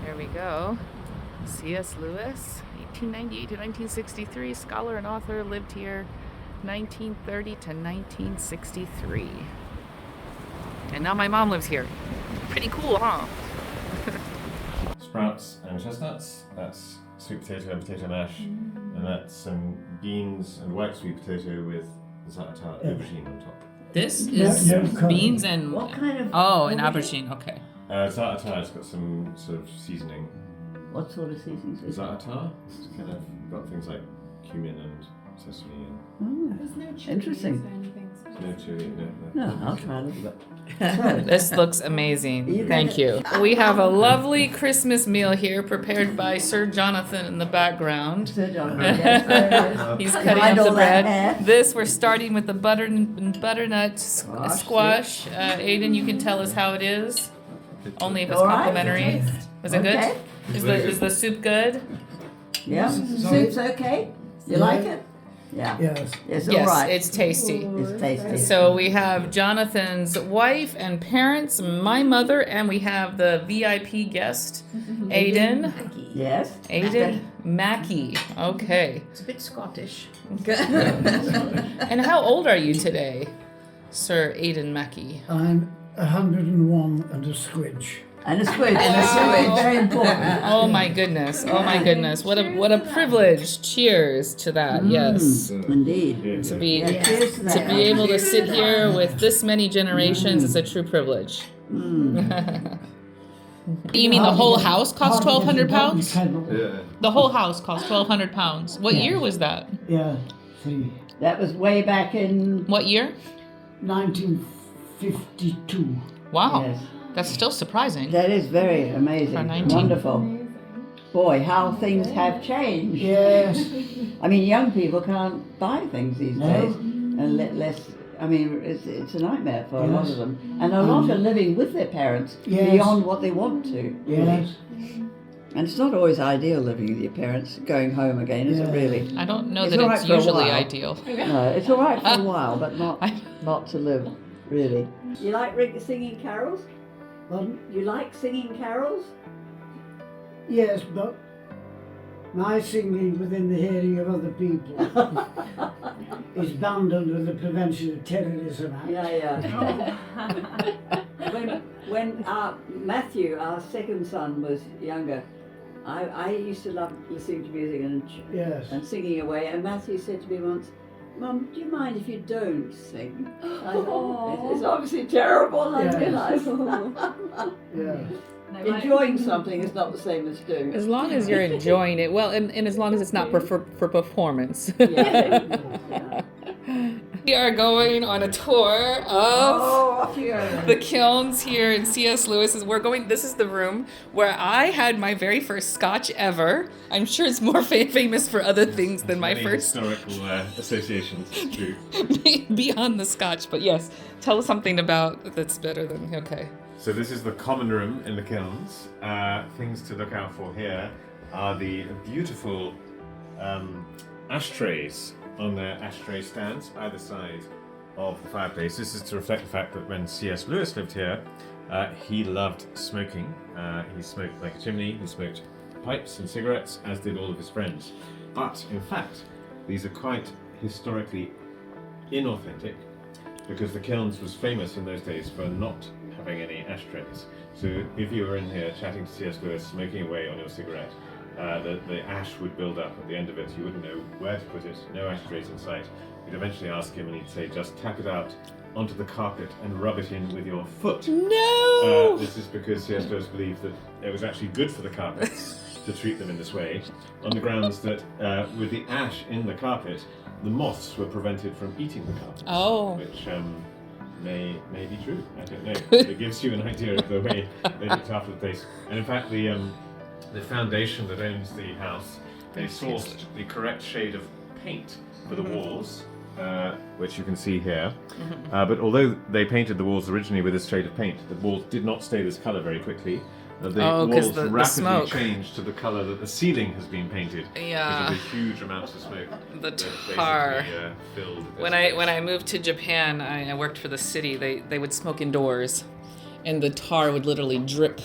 There we go. C.S.Lewis, 1898 to 1963, scholar and author, lived here 1930 to 1963. And now my mom lives here. Pretty cool, huh? Sprouts and chestnuts, that's sweet potato and potato mash, and that's some beans and white sweet potato with za'atar aubergine on top. This is beans and... What kind of... Oh, an aubergine, okay. Za'atar's got some sort of seasoning. What sort of seasonings is that? Za'atar, it's kind of got things like cumin and sesame and... There's no chilies Interesting. or anything. No chili, No, I'll try a little bit. This looks amazing. Thank you. We have a lovely Christmas meal here prepared by Sir Jonathan in the background. Sir Jonathan, yes, there it is. He's cutting Behind up the all that bread. hair. This, we're starting with the butternut squash. Aiden, you can tell us how it is. Only if it's All right. complimentary. Was it Okay. good? Is the soup good? Yeah, soup's okay? You like it? Yeah. Yes. It's Yes, all right. it's tasty. It's tasty. So we have Jonathan's wife and parents, my mother, and we have the VIP guest, Aiden. Yes. Aiden Mackey. Okay. It's a bit Scottish. And how old are you today, Sir Aiden Mackey? I'm 101 and a squidge. And a squid. And a squid. Very important. Oh my goodness. Oh my goodness. What a privilege. Cheers to that. Yes. Indeed. To be Cheers to to that. be able to sit here with this many generations is a true privilege. You mean the whole house cost £1,200? Yeah. The whole house cost £1,200. What year was that? Yeah, see, That was way back in... What year? 1952. Wow. Yes. That's still surprising. That is very amazing. For 19. Wonderful. Boy, how things have changed. Yes. I mean, young people can't buy things these No. days. And less... I mean, it's a nightmare for a lot Yes. of them. And a lot are living with their parents Yes. beyond what they want to. Yes. And it's not always ideal living with your parents, going home again, is it Yeah. really? I don't know It's that all right it's for a usually while. ideal. No, it's all right for a while, but not to live, really. You like singing carols? Pardon? You like singing carols? Yes, but my singing within the hearing of other people is banned under the Prevention of Terrorism Act. Yeah. when Matthew, our second son, was younger, I used to love listening to music Yes. and singing away. And Matthew said to me once, "Mum, do you mind if you don't sing?" I thought, it's obviously terrible, I Yes. realise. Yeah. Enjoying something is not the same as doing As it. long as you're enjoying it, well, and as long as it's not for performance. Yeah. We are going on a tour of Off you go. the Kilns here in C.S.Lewis. This is the room where I had my very first scotch ever. I'm sure it's more famous for other things than my Many first historical associations, it's true. beyond the scotch. But yes, tell us something about that's better than, okay. So this is the common room in the Kilns. Things to look out for here are the beautiful ashtrays on their ashtray stands either side of the fireplace. This is to reflect the fact that when C.S. Lewis lived here, he loved smoking. He smoked like a chimney, he smoked pipes and cigarettes, as did all of his friends. But in fact, these are quite historically inauthentic, because the Kilns was famous in those days for not having any ashtrays. So if you were in here chatting to C.S. Lewis, smoking away on your cigarette, the ash would build up at the end of it. You wouldn't know where to put it, no ashtrays in sight. You'd eventually ask him and he'd say, just tap it out onto the carpet and rub it in with your foot. No! This is because C.S. Lewis believed that it was actually good for the carpets to treat them in this way, on the grounds that with the ash in the carpet, the moths were prevented from eating the carpets. Oh. Which may be true. I don't know. It gives you an idea of the way they looked after the place. And in fact, the foundation that owns the house, they sourced the correct shade of paint for the walls, which you can see here. But although they painted the walls originally with this shade of paint, the walls did not stay this color very quickly. The 'cause walls the rapidly smoke. changed to the color that the ceiling has been painted. Yeah. Because of the huge amounts of smoke. The that tar. basically, filled this When place. I moved to Japan, I worked for the city. They would smoke indoors, and the tar would literally drip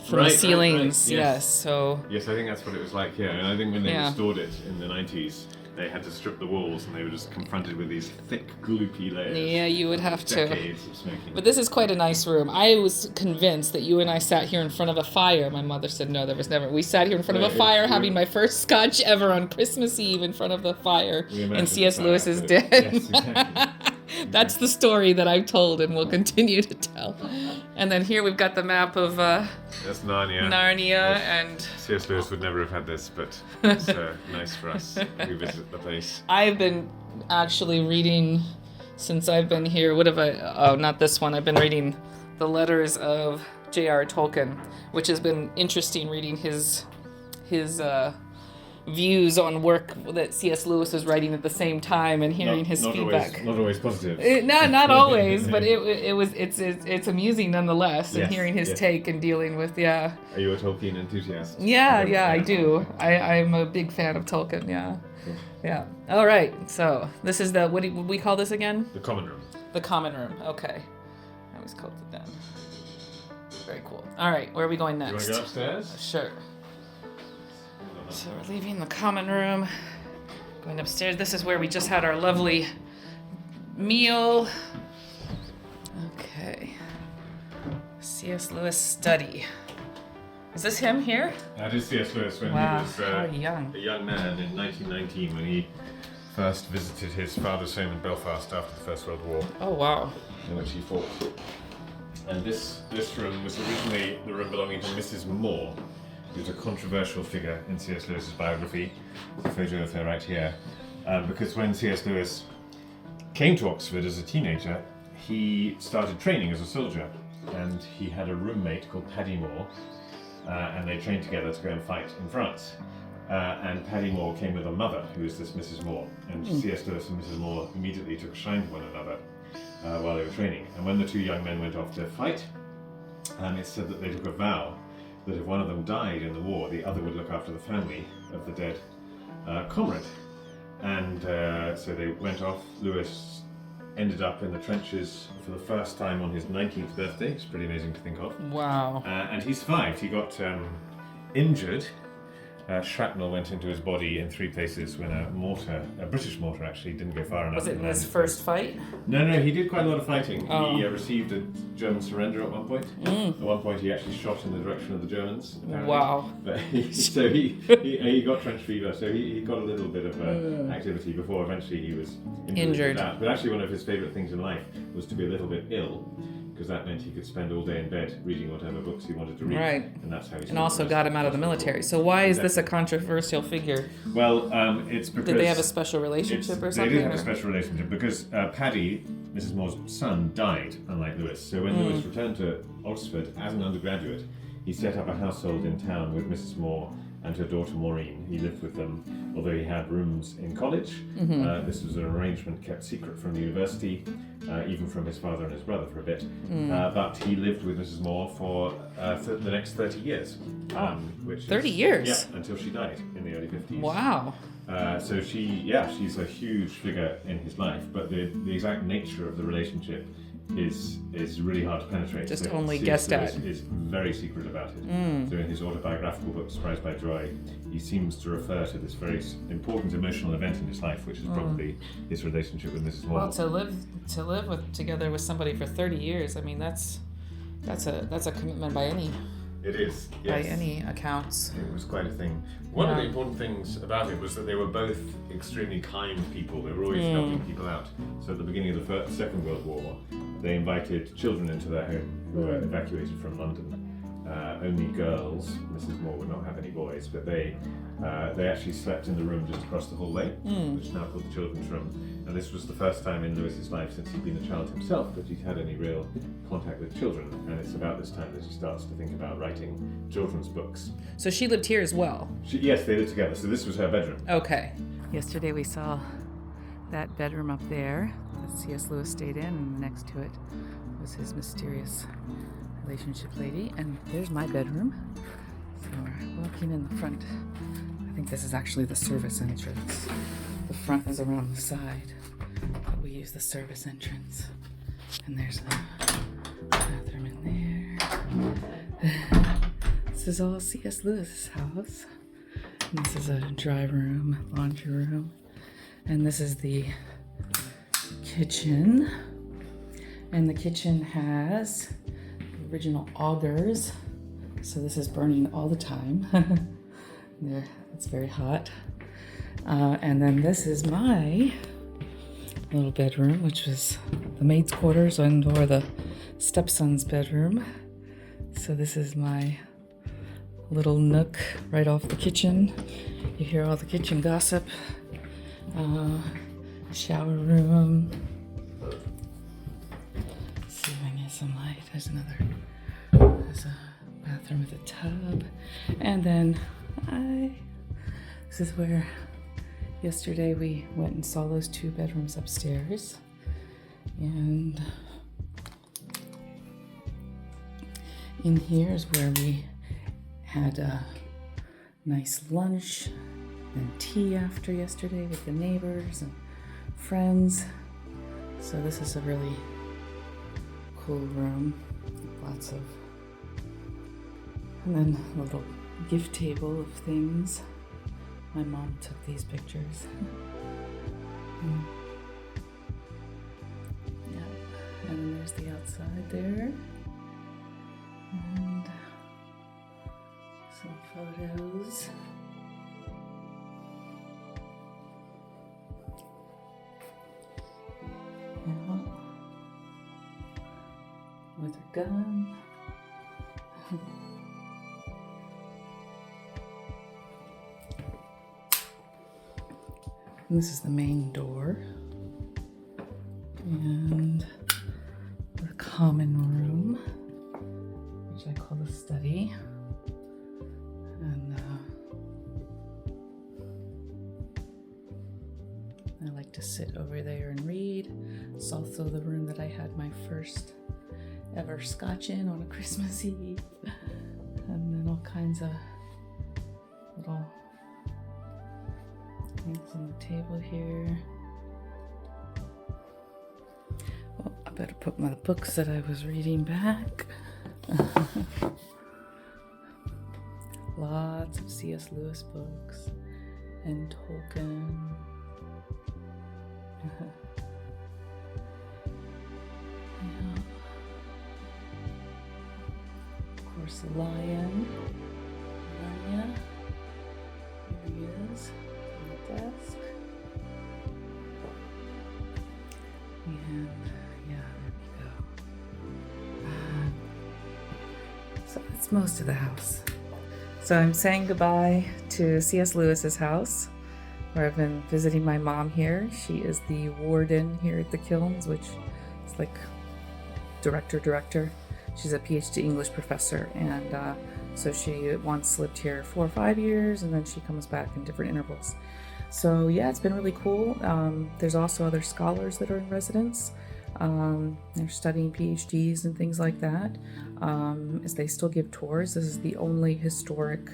from the ceilings. Yes. So. Yes, I think that's what it was like here. And I think when they Yeah. restored it in the 90s, they had to strip the walls, and they were just confronted with these thick, gloopy layers. Yeah, you would have to. Decades of smoking. But this is quite a nice room. I was convinced that you and I sat here in front of a fire. My mother said no, there was never. We sat here in front of a fire having my first scotch ever on Christmas Eve in front of the fire. And C.S. Lewis is dead. Yes, exactly. That's the story that I've told and will continue to tell. And then here we've got the map of That's Narnia. Narnia and... C.S. Lewis would never have had this, but it's nice for us who visit the place. I've been actually reading, since I've been here, what have I... Oh, not this one. I've been reading the letters of J.R. Tolkien, which has been interesting reading his views on work that C.S. Lewis was writing at the same time and hearing his feedback. Not always positive. Not always, but it's amusing nonetheless, and hearing his take and dealing with Are you a Tolkien enthusiast? Yeah, I do. I'm a big fan of Tolkien. Yeah. All right. So this is what do we call this again? The common room. The common room. Okay. I always called it that. Very cool. All right. Where are we going next? You want to go upstairs? Sure. So we're leaving the common room, going upstairs. This is where we just had our lovely meal. Okay. C.S. Lewis study. Is this him here? That is C.S. Lewis when Wow, he was how young. a young man in 1919 when he first visited his father's home in Belfast after the First World War, Oh, wow. in which he fought. And this room was originally the room belonging to Mrs. Moore, who's a controversial figure in C.S. Lewis's biography. A photo of her right here. Because when C.S. Lewis came to Oxford as a teenager, he started training as a soldier, and he had a roommate called Paddy Moore, and they trained together to go and fight in France. And Paddy Moore came with a mother, who is this Mrs. Moore, and C.S. Lewis and Mrs. Moore immediately took a shine to one another while they were training. And when the two young men went off to fight, it's said that they took a vow that if one of them died in the war, the other would look after the family of the dead comrade. And so they went off. Lewis ended up in the trenches for the first time on his 19th birthday. It's pretty amazing to think of. Wow. And he survived. He got injured. Shrapnel went into his body in 3 places when a British mortar actually, didn't go far enough. Was it in his first fight? No, he did quite a lot of fighting. Oh. He received a German surrender at one point. At one point he actually shot in the direction of the Germans. Apparently. Wow. But he got trench fever, so he got a little bit of activity before eventually he was injured. with that. But actually one of his favourite things in life was to be a little bit ill, because that meant he could spend all day in bed reading whatever books he wanted to read. Right. And that's how he And also got him out of the military. So why is this a controversial figure? Well, it's because... Did they have a special relationship or something? They did have a special relationship because Paddy, Mrs. Moore's son, died, unlike Lewis. So when Lewis returned to Oxford as an undergraduate, he set up a household in town with Mrs. Moore and her daughter Maureen. He lived with them, although he had rooms in college. This was an arrangement kept secret from the university, even from his father and his brother for a bit. But he lived with Mrs. Moore for the next 30 years. Which 30 years? Yeah, until she died in the early 50s. Wow. So she's a huge figure in his life, but the exact nature of the relationship is really hard to penetrate. Just so only C.S. guessed Lewis at. is very secret about it. So in his autobiographical book, Surprised by Joy, he seems to refer to this very important emotional event in his life, which is probably his relationship with Mrs. Moore. Well, to live together with somebody for 30 years, I mean, that's a commitment by any It is, by yes. any accounts. It was quite a thing. One of the important things about it was that they were both extremely kind people. They were always helping people out. So at the beginning of the Second World War, they invited children into their home who were evacuated from London. Only girls. Mrs. Moore would not have any boys, but they actually slept in the room just across the hallway, which is now called the children's room. And this was the first time in Lewis's life since he'd been a child himself that he'd had any real contact with children. And it's about this time that he starts to think about writing children's books. So she lived here as well? Yes, they lived together. So this was her bedroom. Okay. Yesterday we saw that bedroom up there that C.S. Lewis stayed in, and next to it was his mysterious relationship lady. And there's my bedroom. So we're walking in the front. I think this is actually the service entrance. The front is around the side, but we use the service entrance. And there's the bathroom in This is all C.S. Lewis's house. And this is a dry room, laundry room. And this is the kitchen. And the kitchen has the original augers. So this is burning all the time. There, it's very hot. And then this is my little bedroom, which was the maid's quarters and or the stepson's bedroom. So this is my little nook right off the kitchen. You hear all the kitchen gossip. Shower room. Let's see if I can get some light. There's a bathroom with a tub. And then this is where yesterday we went and saw those 2 bedrooms upstairs. And in here is where we had a nice lunch and tea after yesterday with the neighbors and friends. So this is a really cool room. Lots of, and then a little gift table of things. My mom took these pictures. Yeah, and then there's the outside there. And some photos. Yeah. With her gun. And this is the main door. And the common room, which I call the study. And I like to sit over there and read. It's also the room that I had my first ever scotch in on a Christmas Eve. And then all kinds of little things on the table here. Well, I better put my books that I was reading back. Lots of C.S. Lewis books and Tolkien. Yeah. Of course, the lion, Narnia. Here he is on the desk. And yeah, there we go. So that's most of the house. So I'm saying goodbye to C.S. Lewis's house, where I've been visiting my mom here. She is the warden here at the Kilns, which is like director. She's a PhD English professor, and so she once lived here 4 or 5 years, and then she comes back in different intervals. So yeah, it's been really cool. There's also other scholars that are in residence. They're studying PhDs and things like that. As they still give tours. This is the only historic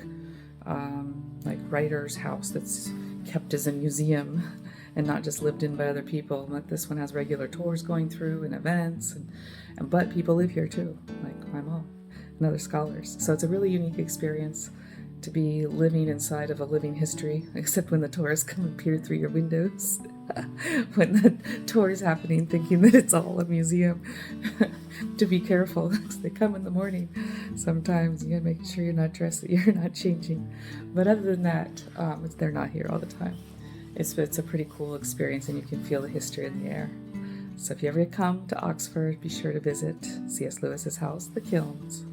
like writer's house that's kept as a museum and not just lived in by other people. Like this one has regular tours going through and events, but people live here too, like my mom and other scholars. So it's a really unique experience to be living inside of a living history, except when the tourists come and peer through your windows. When the tour is happening, thinking that it's all a museum. To be careful, because they come in the morning. Sometimes you gotta make sure you're not dressed, that you're not changing. But other than that, they're not here all the time. It's a pretty cool experience, and you can feel the history in the air. So if you ever come to Oxford, be sure to visit C.S. Lewis's house, the Kilns.